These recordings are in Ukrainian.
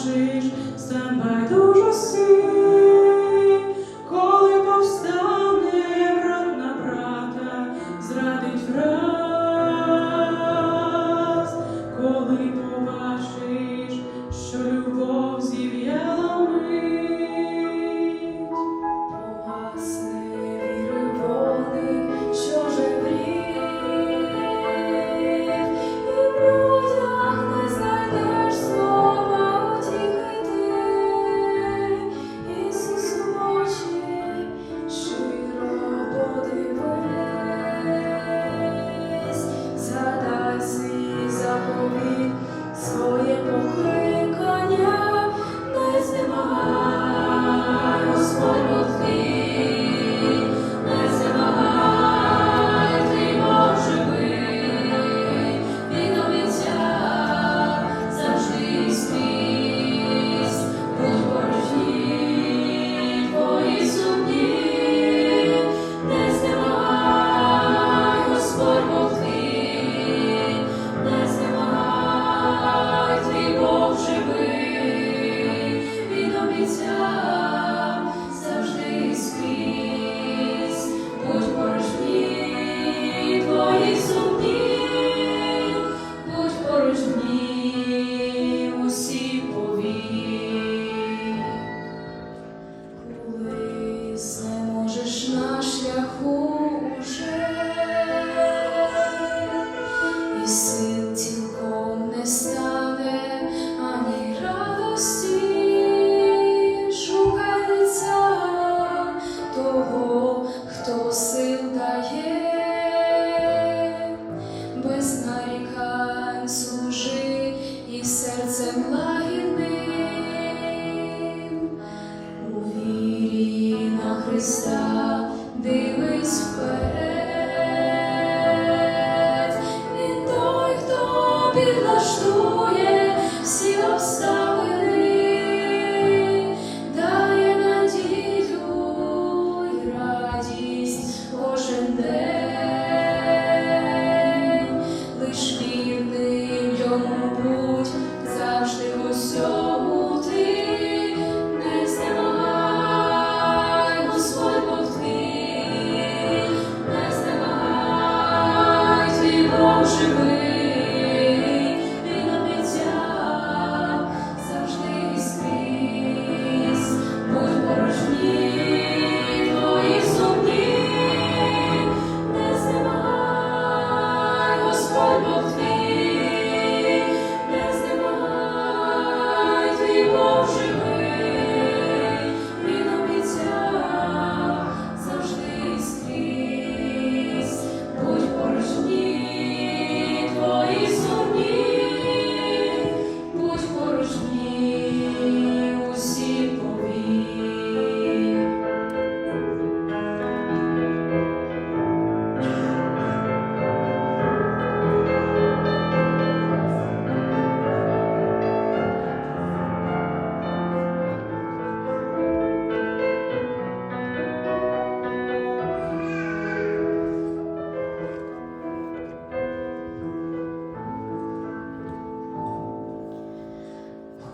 побачиш стан байдужості, коли повстане брат на брата, зрадить враз, коли побачиш, що любов зів'яла мить. Погасне віри вогник, що жеврів, і в людях не знайдеш слова утіхи ти. Ісус в очі щиро подивись, згадай свій заповіт, своє покликання, не знемагай, Господь Бог твій, не знемагай, твій Бог живий, Він обіцяв завжди і скрізь, будь порожні твої сумні, не знемагай, Господь Бог твій, не знемагай, твій Бог живий, Він обіцяв завжди і скрізь, будь порожні твої сумні, будь порожні усі повік. Коли знеможеш на шляху уже, і сил цілком не стане ані радості, шукай лиця того, хто сил дає, без нарікань служи і серцем лагідним, у вірі на Христа дивись вперед. Він той, хто підлаштує всі обставини, дає надію й радість кожен день. Лиш вірним йому будь завжди в усьому ти, не знемагай, Господь Бог твій, не знемагай, твій Бог живий, Він обіцяв завжди і скрізь, будь порожні твої сумні, не знемагай, Господь Бог твій, не знемагай, твій Бог живий, Він обіцяв завжди і скрізь, будь порожні твої сумні, будь порожні усі повік.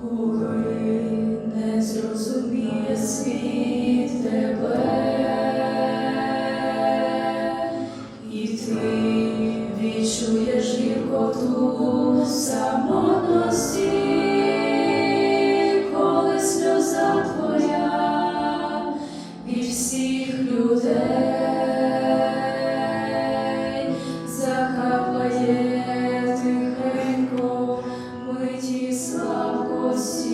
Коли не зрозуміє світ тебе, і ти відчуєш гіркоту самотності, коли сльоза твоя від всіх людей закапає тихенько миті слабкості.